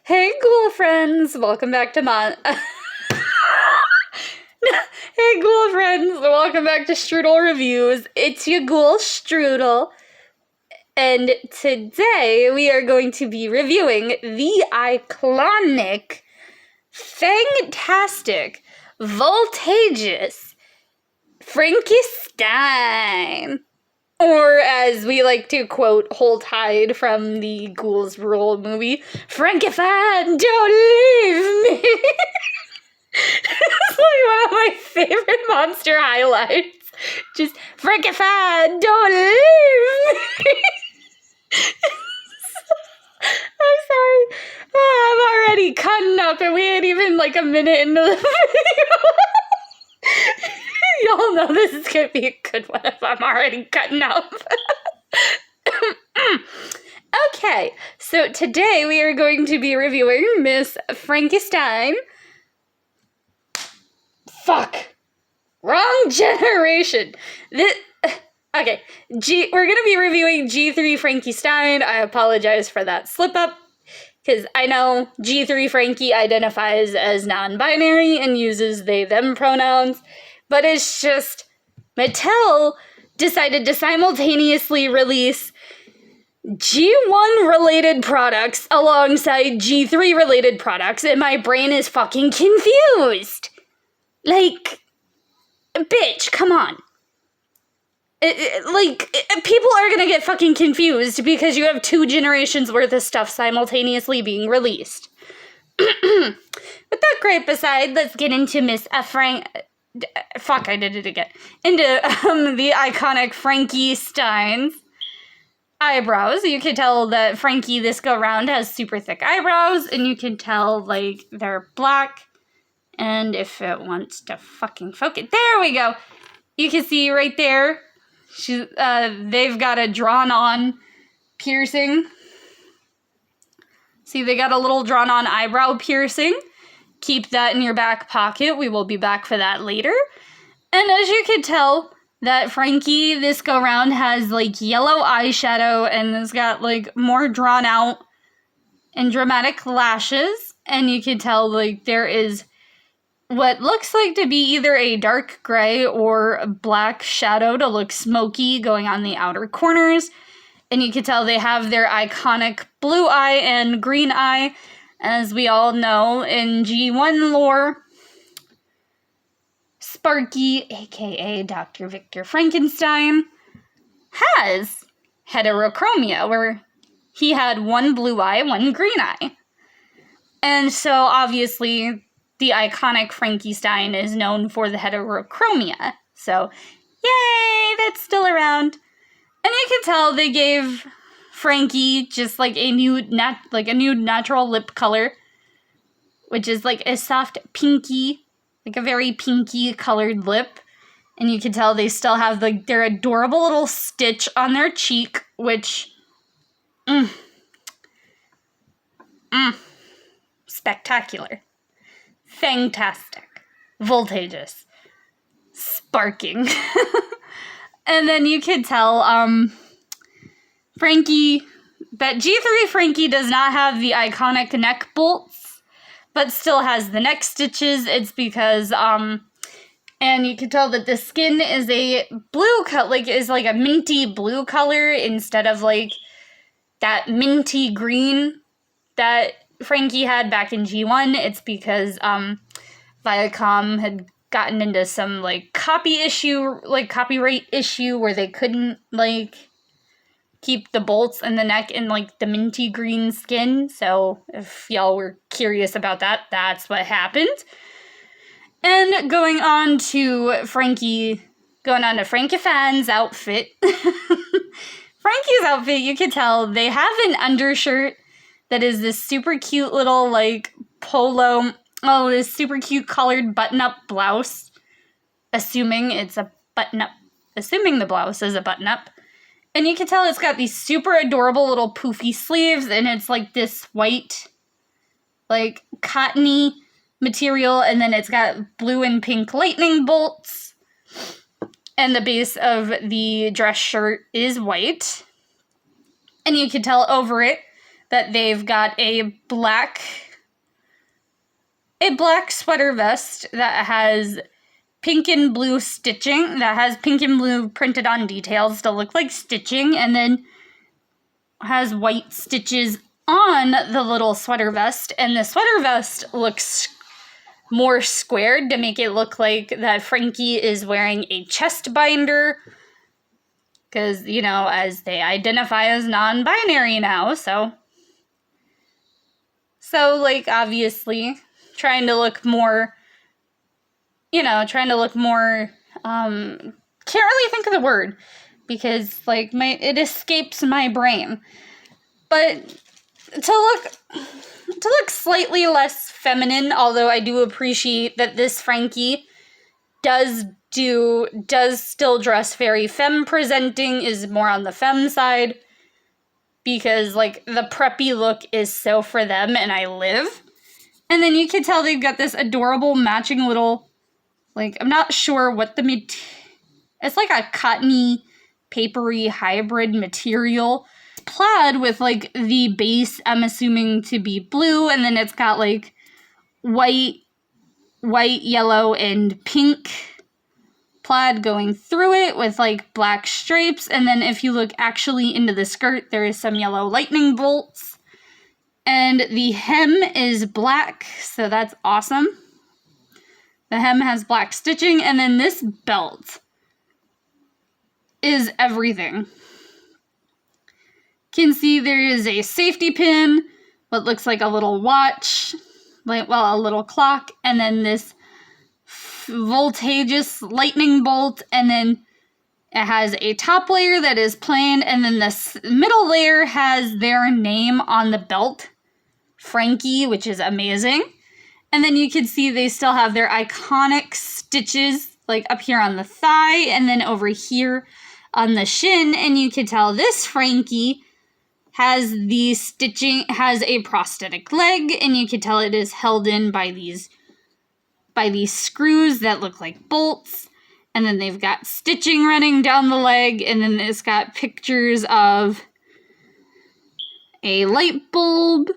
Hey, ghoul friends! Welcome back to Hey, ghoul friends! Welcome back to Strudel Reviews. It's your ghoul, Strudel. And today we are going to be reviewing the iconic, fantastic, voltageous Frankie Stein. Or, as we like to quote Hold Tide from the Ghouls Rule movie, Frankified, don't leave me! It's like one of my favorite monster highlights. Just, Frankified, don't leave me! I'm sorry. I'm already cutting up and we ain't even like a minute into the video. Y'all know this is going to be a good one if I'm already cutting up. Okay, so today we are going to be reviewing Miss Frankie Stein. Fuck. Wrong generation. Okay, we're going to be reviewing G3 Frankie Stein. I apologize for that slip up, because I know G3 Frankie identifies as non-binary and uses they-them pronouns. But it's just, Mattel decided to simultaneously release G1-related products alongside G3-related products, and my brain is fucking confused. Like, bitch, come on. People are gonna get fucking confused because you have 2 generations worth of stuff simultaneously being released. With that gripe aside, let's get into Miss Fuck, I did it again. Into the iconic Frankie Stein's eyebrows. You can tell that Frankie this go round has super thick eyebrows, and you can tell, like, they're black. And if it wants to fucking focus, there we go. You can see right there, they've got a drawn-on piercing. See, they got a little drawn-on eyebrow piercing. Keep that in your back pocket. We will be back for that later. And as you can tell, that Frankie this go round has like yellow eyeshadow and has got like more drawn out and dramatic lashes. And you can tell like there is what looks like to be either a dark gray or a black shadow to look smoky going on the outer corners. And you can tell they have their iconic blue eye and green eye. As we all know, in G1 lore, Sparky, aka Dr. Victor Frankenstein, has heterochromia, where he had one blue eye, one green eye. And so, obviously, the iconic Frankie Stein is known for the heterochromia. So, yay, that's still around. And you can tell they gave Frankie just like a nude natural lip color, which is like a soft pinky, like a very pinky colored lip. And you can tell they still have like their adorable little stitch on their cheek, which spectacular, fantastic, voltageous, sparking. And then you can tell Frankie, that G3 Frankie does not have the iconic neck bolts, but still has the neck stitches. It's because, and you can tell that the skin is a blue color, is like a minty blue color instead of like that minty green that Frankie had back in G1. It's because, Viacom had gotten into some, like, copyright issue where they couldn't, like, keep the bolts in the neck in, like, the minty green skin. So, if y'all were curious about that, that's what happened. And going on to Frankie Fan's outfit. Frankie's outfit, you can tell, they have an undershirt that is this super cute little, like, polo, this super cute colored button-up blouse. Assuming the blouse is a button-up. And you can tell it's got these super adorable little poofy sleeves, and it's like this white, like, cottony material, and then it's got blue and pink lightning bolts. And the base of the dress shirt is white. And you can tell over it, that they've got a black sweater vest that has pink and blue stitching, that has pink and blue printed on details to look like stitching, and then has white stitches on the little sweater vest, and the sweater vest looks more squared to make it look like that Frankie is wearing a chest binder, because, you know, as they identify as non-binary now, so like, obviously, trying to look more, can't really think of the word, because, like, it escapes my brain, but to look slightly less feminine, although I do appreciate that this Frankie does still dress very femme-presenting, is more on the femme side, because, like, the preppy look is so for them, and I live. And then you can tell they've got this adorable matching little, like, I'm not sure what it's like a cottony, papery hybrid material. Plaid with, like, the base, I'm assuming to be blue, and then it's got, like, white, yellow, and pink plaid going through it with, like, black stripes, and then if you look actually into the skirt, there is some yellow lightning bolts, and the hem is black, so that's awesome. The hem has black stitching, and then this belt is everything. You can see there is a safety pin, what looks like a little watch, a little clock, and then this voltageous lightning bolt, and then it has a top layer that is plain, and then this middle layer has their name on the belt, Frankie, which is amazing. And then you can see they still have their iconic stitches, like up here on the thigh, and then over here on the shin, and you can tell this Frankie has a prosthetic leg, and you can tell it is held in by these screws that look like bolts, and then they've got stitching running down the leg, and then it's got pictures of a light bulb,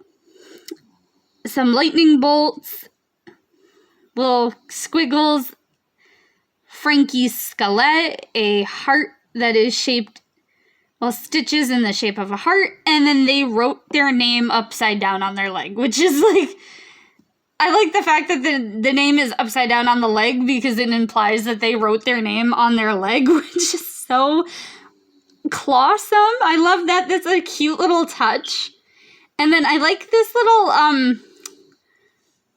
some lightning bolts, little squiggles, Frankie's skeleton, a heart that is shaped, stitches in the shape of a heart, and then they wrote their name upside down on their leg, which is, like, I like the fact that the name is upside down on the leg, because it implies that they wrote their name on their leg, which is so clawsome. I love that. That's a cute little touch. And then I like this little,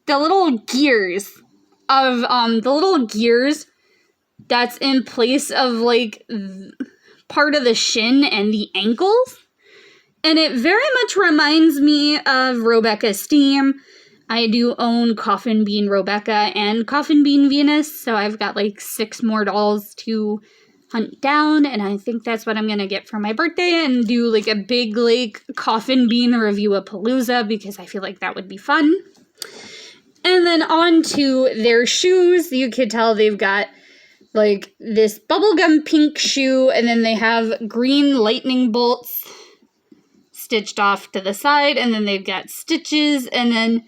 the little gears that's in place of, like, part of the shin and the ankles. And it very much reminds me of Rebecca's Steam. I do own Coffin Bean Rebecca and Coffin Bean Venus, so I've got, like, 6 more dolls to hunt down, and I think that's what I'm gonna get for my birthday, and do, like, a big, like, Coffin Bean review-a-palooza, because I feel like that would be fun. And then on to their shoes. You can tell they've got, like, this bubblegum pink shoe, and then they have green lightning bolts stitched off to the side, and then they've got stitches, and then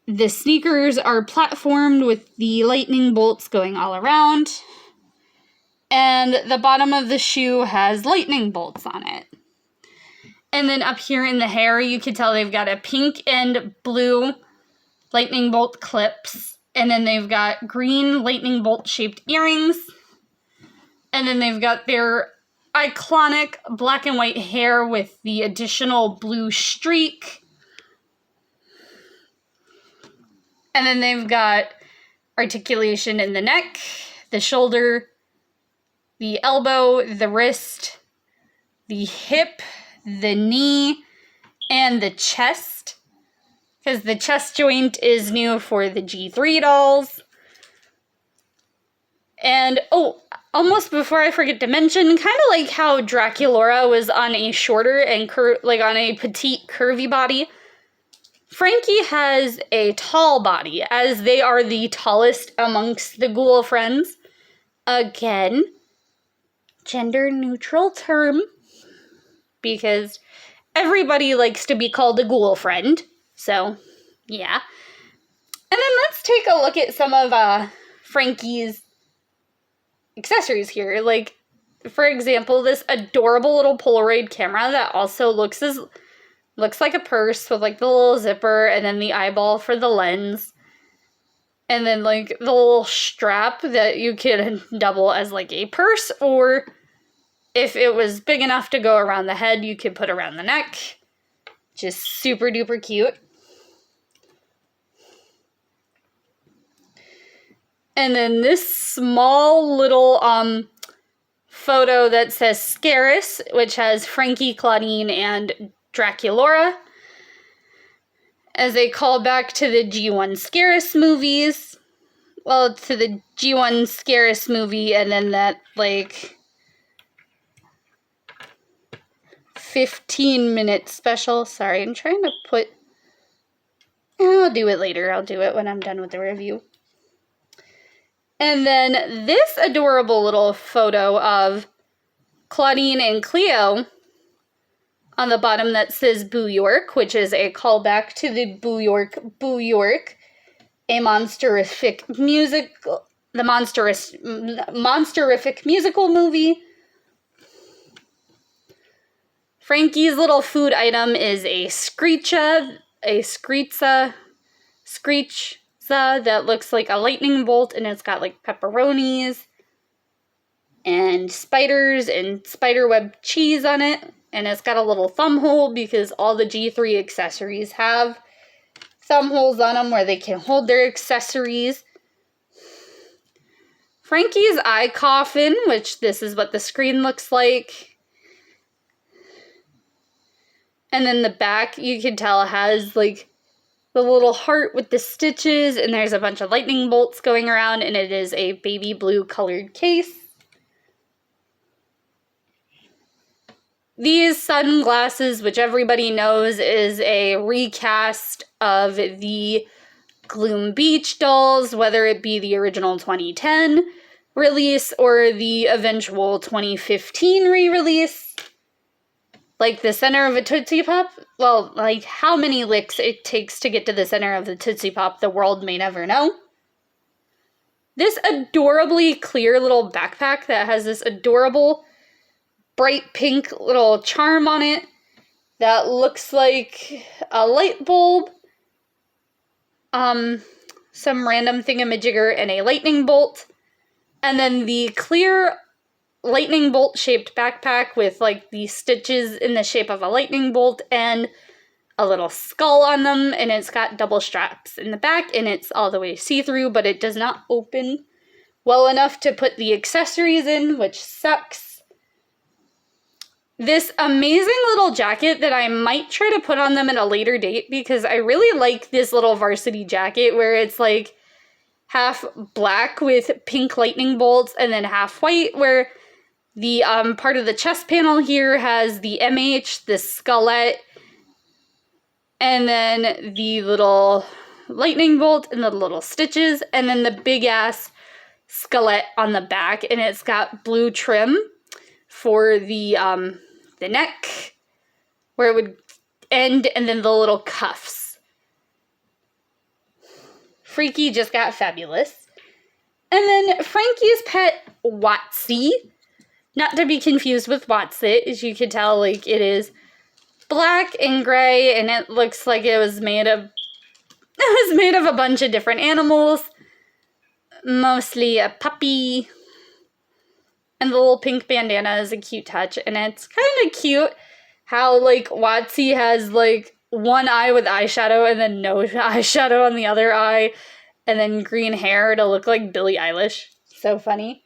the sneakers are platformed with the lightning bolts going all around, and the bottom of the shoe has lightning bolts on it. And then up here in the hair, you can tell they've got a pink and blue lightning bolt clips, and then they've got green lightning bolt shaped earrings, and then they've got their iconic black and white hair with the additional blue streak. And then they've got articulation in the neck, the shoulder, the elbow, the wrist, the hip, the knee, and the chest. Because the chest joint is new for the G3 dolls. And, almost before I forget to mention, kind of like how Draculaura was on a shorter and on a petite curvy body, Frankie has a tall body, as they are the tallest amongst the ghoul friends. Again, gender neutral term, because everybody likes to be called a ghoul friend. So, yeah. And then let's take a look at some of Frankie's accessories here. Like, for example, this adorable little Polaroid camera that also looks like a purse with like the little zipper and then the eyeball for the lens. And then like the little strap that you could double as like a purse, or if it was big enough to go around the head, you could put around the neck. Just super duper cute. And then this small little photo that says Scarus, which has Frankie, Claudine, and Draculaura, as a callback to the G1 Scarus movies. Well, to the G1 Scarus movie, and then that, like, 15-minute special. Sorry, I'm trying to put... I'll do it later. I'll do it when I'm done with the review. And then this adorable little photo of Claudine and Cleo on the bottom that says Boo York, which is a callback to the Boo York, a monsterific musical movie. Frankie's little food item is a screecha that looks like a lightning bolt, and it's got like pepperonis and spiders and spiderweb cheese on it, and it's got a little thumb hole because all the G3 accessories have thumb holes on them where they can hold their accessories. Frankie's eye coffin, which this is what the screen looks like. And then the back, you can tell, has like the little heart with the stitches, and there's a bunch of lightning bolts going around, and it is a baby blue colored case. These sunglasses, which everybody knows is a recast of the Gloom Beach dolls, whether it be the original 2010 release or the eventual 2015 re-release. Like the center of a Tootsie Pop, well, like how many licks it takes to get to the center of the Tootsie Pop, the world may never know. This adorably clear little backpack that has this adorable bright pink little charm on it that looks like a light bulb, some random thingamajigger, and a lightning bolt. And then the clear lightning bolt shaped backpack with like the stitches in the shape of a lightning bolt and a little skull on them, and it's got double straps in the back, and it's all the way see-through, but it does not open well enough to put the accessories in, which sucks. This amazing little jacket that I might try to put on them at a later date, because I really like this little varsity jacket where it's like half black with pink lightning bolts and then half white, where the part of the chest panel here has the MH, the skullet, and then the little lightning bolt and the little stitches, and then the big ass skullet on the back, and it's got blue trim for the neck where it would end, and then the little cuffs. Freaky just got fabulous. And then Frankie's pet, Watsy. Not to be confused with Watsit, as you can tell, like, it is black and gray, and it looks like it was made of a bunch of different animals. Mostly a puppy. And the little pink bandana is a cute touch, and it's kind of cute how, like, Watsy has, like, one eye with eyeshadow and then no eyeshadow on the other eye, and then green hair to look like Billie Eilish. So funny.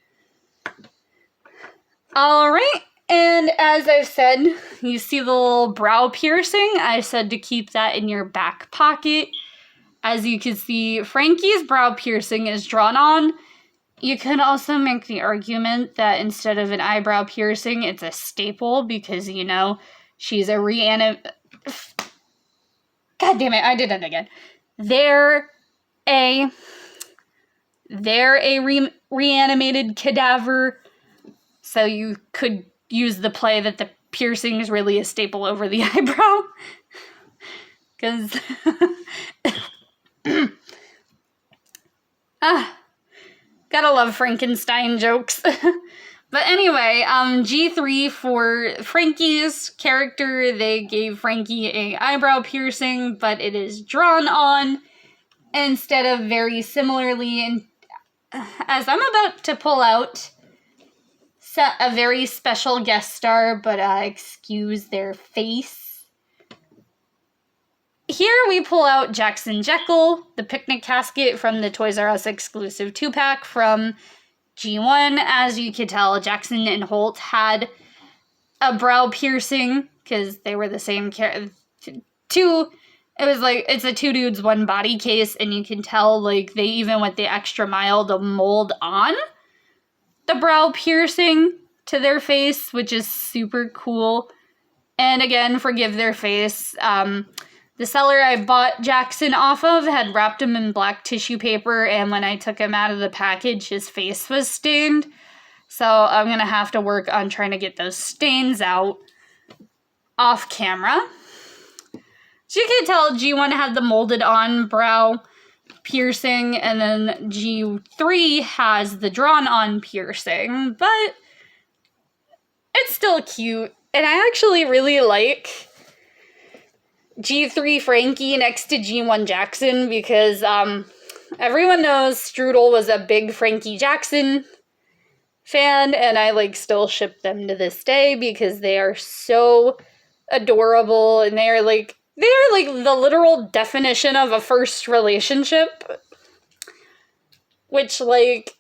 Alright, and as I've said, you see the little brow piercing? I said to keep that in your back pocket. As you can see, Frankie's brow piercing is drawn on. You can also make the argument that instead of an eyebrow piercing, it's a staple, because, you know, she's a God damn it, I did it again. They're a reanimated cadaver. So you could use the play that the piercing is really a staple over the eyebrow. Because... gotta love Frankenstein jokes. But anyway, G3 for Frankie's character, they gave Frankie a eyebrow piercing, but it is drawn on instead of very similarly. And as I'm about to pull out a very special guest star, but excuse their face. Here we pull out Jackson Jekyll, the picnic casket from the Toys R Us exclusive 2-pack from G1. As you could tell, Jackson and Holt had a brow piercing because they were the same two. It was like, it's a 2 dudes, 1 body case, and you can tell, like, they even went the extra mile to mold on the brow piercing to their face, which is super cool. And again, forgive their face. The seller I bought Jackson off of had wrapped him in black tissue paper, and when I took him out of the package, his face was stained. So I'm going to have to work on trying to get those stains out off camera. So you can tell G1 had the molded on brow piercing, and then G3 has the drawn on piercing, but it's still cute. And I actually really like G3 Frankie next to G1 Jackson because everyone knows Strudel was a big Frankie Jackson fan, and I like still ship them to this day because they are so adorable, and they are like the literal definition of a first relationship, which like,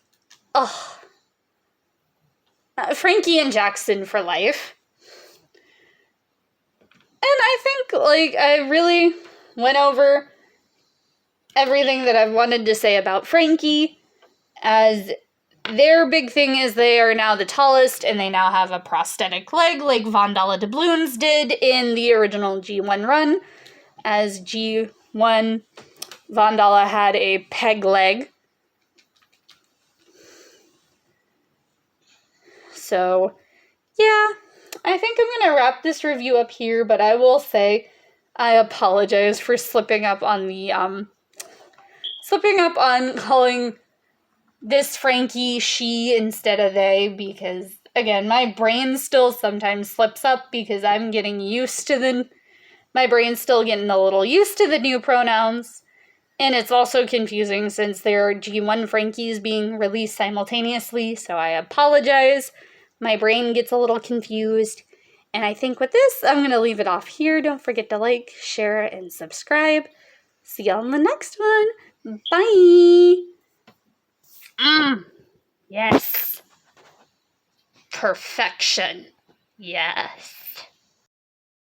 Frankie and Jackson for life. And I think, like, I really went over everything that I've wanted to say about Frankie, as their big thing is they are now the tallest, and they now have a prosthetic leg, like Vandala Doubloons did in the original G1 run. As G1, Vandala had a peg leg. So, yeah. I think I'm going to wrap this review up here, but I will say I apologize for slipping up on calling this Frankie she instead of they, because, again, my brain still sometimes slips up because I'm getting used to my brain's still getting a little used to the new pronouns, and it's also confusing since there are G1 Frankies being released simultaneously, so I apologize. My brain gets a little confused. And I think with this, I'm going to leave it off here. Don't forget to like, share, and subscribe. See y'all in the next one. Bye. Yes. Perfection. Yes.